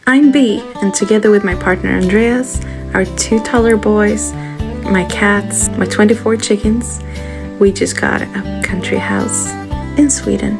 I'm Bee, and together with my partner Andreas, our 2 toddler boys, my cats, my 24 chickens, we just got a country house in Sweden.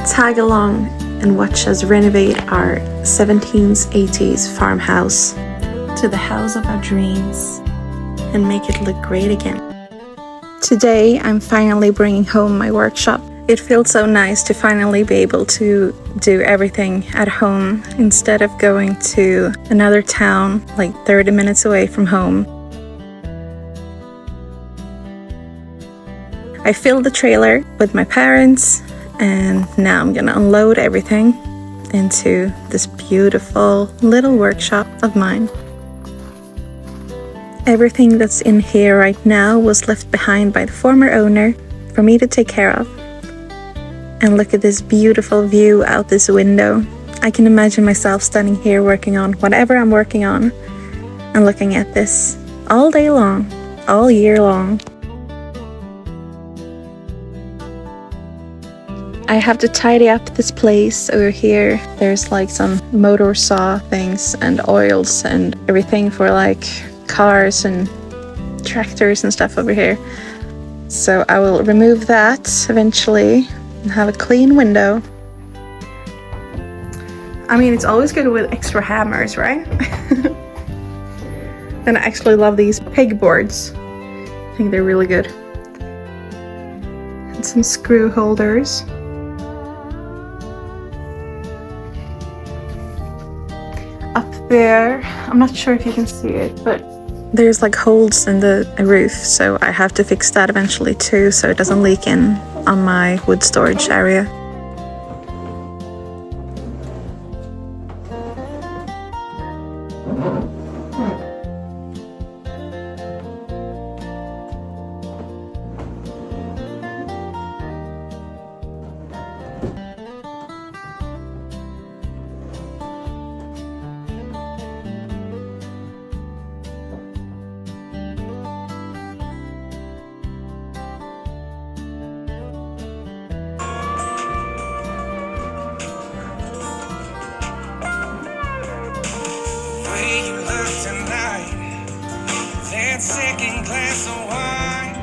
Tag along and watch us renovate our 17s, 80s farmhouse to the house of our dreams and make it look great again. Today I'm finally bringing home my workshop. It feels so nice to finally be able to do everything at home instead of going to another town like 30 minutes away from home. I filled the trailer with my parents and now I'm gonna unload everything into this beautiful little workshop of mine. Everything that's in here right now was left behind by the former owner for me to take care of. And look at this beautiful view out this window. I can imagine myself standing here working on whatever I'm working on and looking at this all day long, all year long. I have to tidy up this place over here. There's like some motor saw things and oils and everything for like cars and tractors and stuff over here. So I will remove that eventually and have a clean window. I mean, it's always good with extra hammers, right? And I actually love these pegboards. I think they're really good. And some screw holders. Up there, I'm not sure if you can see it, but there's like holes in the roof, so I have to fix that eventually too, so it doesn't leak in on my wood storage area. That second glass of wine,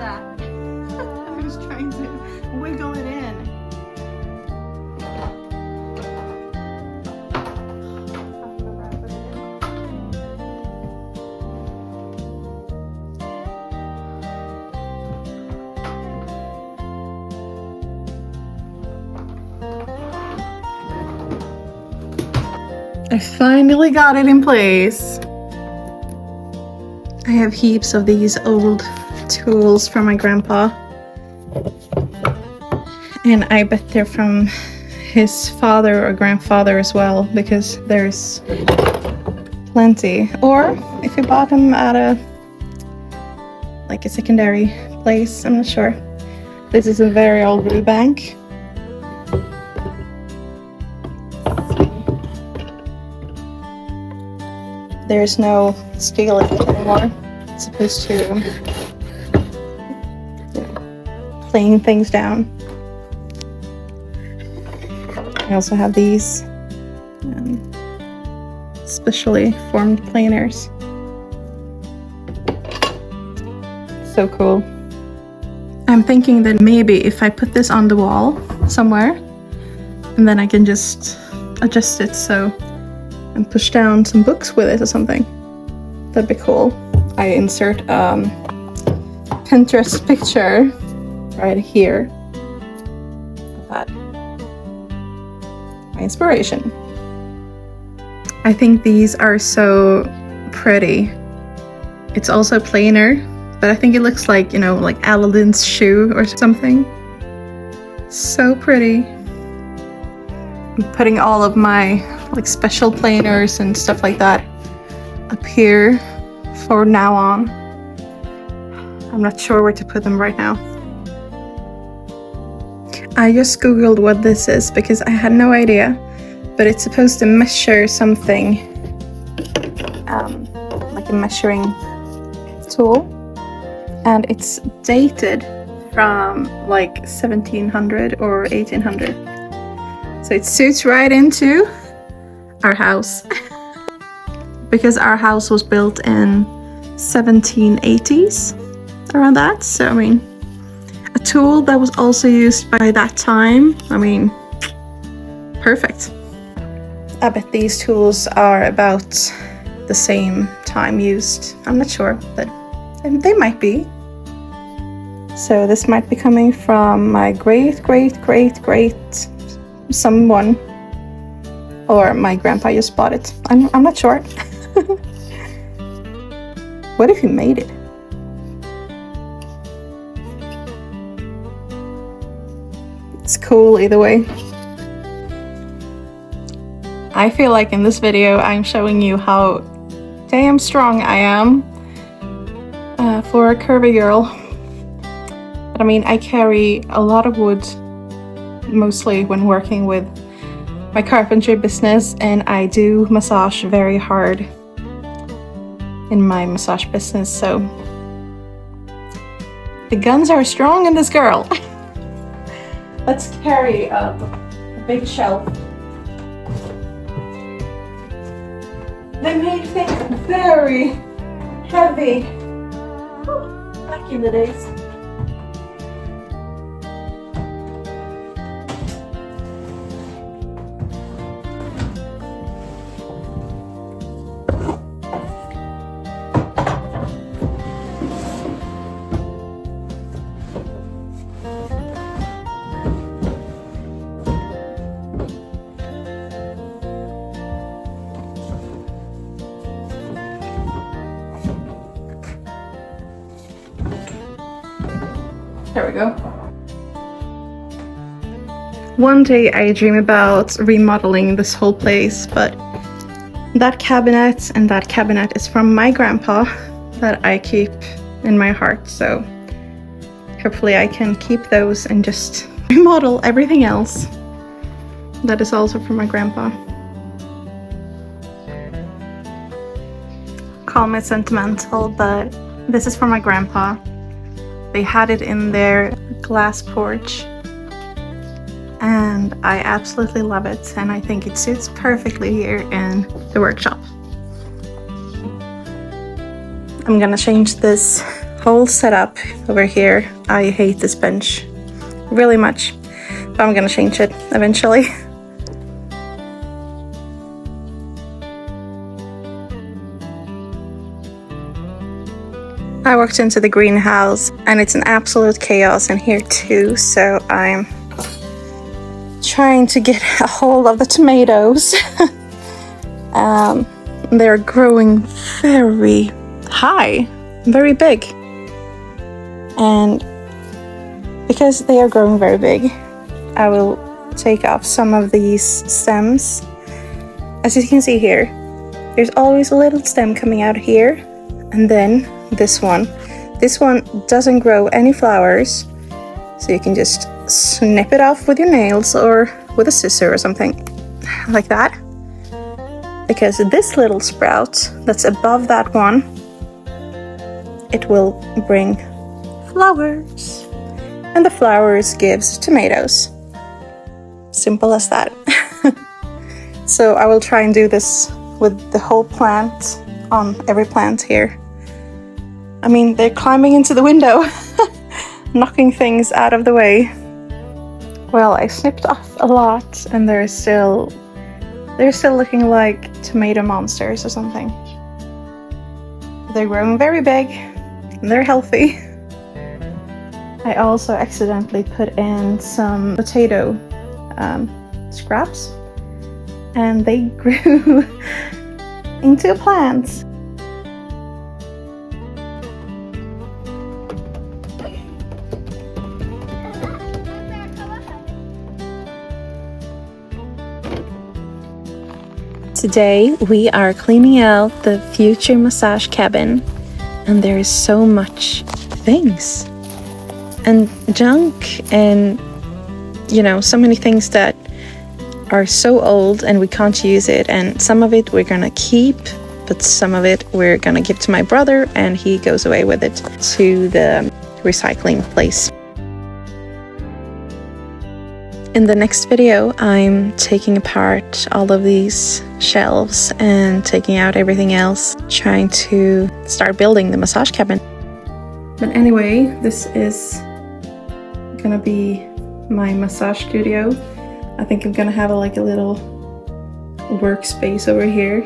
that I'm just trying to wiggle it in. I finally got it in place. I have heaps of these old tools from my grandpa, and I bet they're from his father or grandfather as well, because there's plenty. Or if he bought them at a secondary place, I'm not sure. This is a very old blue bank. There's no scale in it anymore. It's supposed to plane things down. I also have these specially formed planers. So cool. I'm thinking that maybe if I put this on the wall somewhere, and then I can just adjust it so and push down some books with it or something. That'd be cool. I insert Pinterest picture right here. That my inspiration. I think these are so pretty. It's also plainer, but I think it looks like, you know, like Aladdin's shoe or something. So pretty. I'm putting all of my like special planers and stuff like that up here for now on. I'm not sure where to put them right now. I just googled what this is because I had no idea, but it's supposed to measure something, like a measuring tool, and it's dated from like 1700 or 1800, so it suits right into our house because our house was built in 1780s, around that. So I mean, a tool that was also used by that time, I mean, perfect. I bet these tools are about the same time used. I'm not sure, but they might be. So this might be coming from my great someone, or my grandpa just bought it. I'm not sure. What if he made it? It's cool either way. I feel like in this video I'm showing you how damn strong I am for a curvy girl. But I mean, I carry a lot of wood, mostly when working with my carpentry business, and I do massage very hard in my massage business, so the guns are strong in this girl. Let's carry a big shelf. They made things very heavy back in the days. There we go. One day I dream about remodeling this whole place, but that cabinet and that cabinet is from my grandpa that I keep in my heart, so hopefully I can keep those and just remodel everything else that is also from my grandpa. Call me sentimental, but this is from my grandpa. They had it in their glass porch, and I absolutely love it, and I think it suits perfectly here in the workshop. I'm gonna change this whole setup over here. I hate this bench really much, but I'm gonna change it eventually. I walked into the greenhouse and it's an absolute chaos in here too, so I'm trying to get a hold of the tomatoes. They're growing very high, very big, and because they are growing very big, I will take off some of these stems. As you can see here, there's always a little stem coming out here, and then this one doesn't grow any flowers, so you can just snip it off with your nails or with a scissor or something like that, because this little sprout that's above that one, it will bring flowers, and the flowers gives tomatoes. Simple as that. So I will try and do this with the whole plant, on every plant here. I mean, they're climbing into the window, knocking things out of the way. Well, I snipped off a lot, and they're still looking like tomato monsters or something. They're growing very big, and they're healthy. I also accidentally put in some potato scraps, and they grew into plants. Today we are cleaning out the future massage cabin, and there is so much things and junk and so many things that are so old and we can't use it, and some of it we're gonna keep, but some of it we're gonna give to my brother and he goes away with it to the recycling place. In the next video, I'm taking apart all of these shelves and taking out everything else, trying to start building the massage cabin. But anyway, this is gonna be my massage studio. I think I'm gonna have a little workspace over here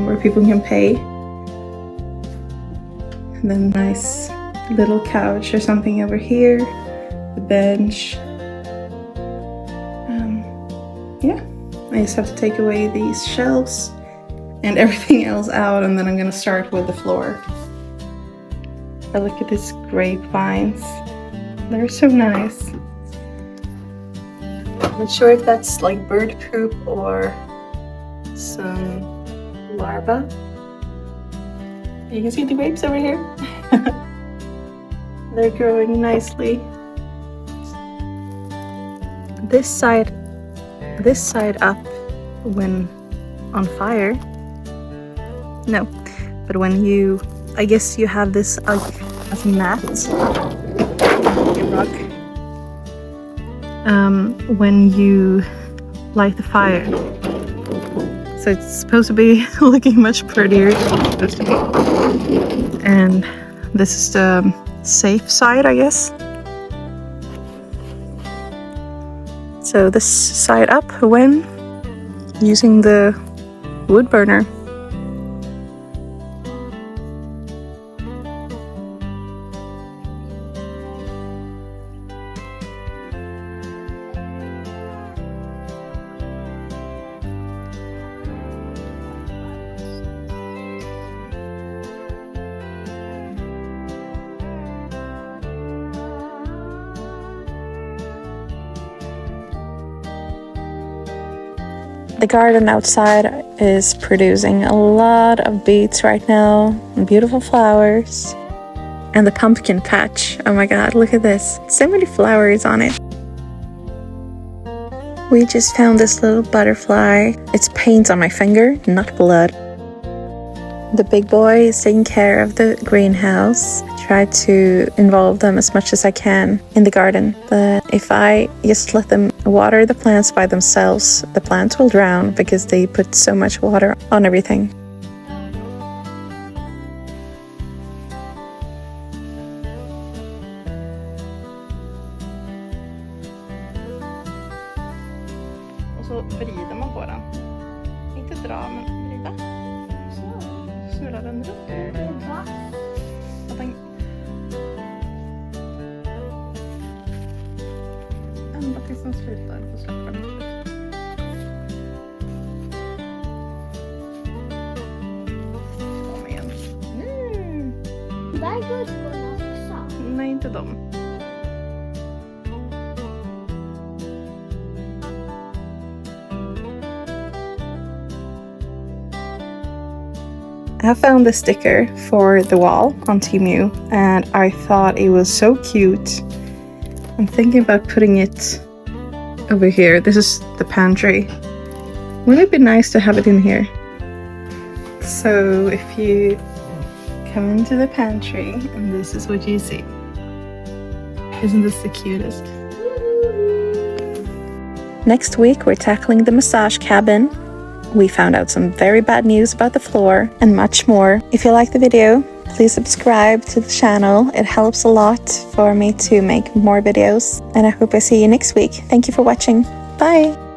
where people can pay. And then a nice little couch or something over here, the bench. Yeah, I just have to take away these shelves and everything else out, and then I'm gonna start with the floor. But look at these grapevines. They're so nice. I'm not sure if that's like bird poop or some larva. You can see the grapes over here. They're growing nicely. This side up when on fire. No, but when you, I guess you have this as a mat, a rug. When you light the fire. So it's supposed to be looking much prettier. And this is the safe side, I guess. So this side up when using the wood burner. The garden outside is producing a lot of beets right now, and beautiful flowers. And the pumpkin patch, oh my god, look at this. So many flowers on it. We just found this little butterfly. It's paint on my finger, not blood. The big boy is taking care of the greenhouse. I try to involve them as much as I can in the garden. But if I just let them water the plants by themselves, the plants will drown because they put so much water on everything. Och så vrider man på den. Inte dra, men vrida. Snurrar den runt. Att den... Ända tills den slutar och släpper den. Kom igen. Nu! Där går det också. Nej, inte dem. I found the sticker for the wall on Temu and I thought it was so cute. I'm thinking about putting it over here. This is the pantry. Wouldn't it be nice to have it in here? So if you come into the pantry and this is what you see. Isn't this the cutest? Next week we're tackling the massage cabin. We found out some very bad news about the floor and much more. If you like the video, please subscribe to the channel. It helps a lot for me to make more videos. And I hope I see you next week. Thank you for watching. Bye!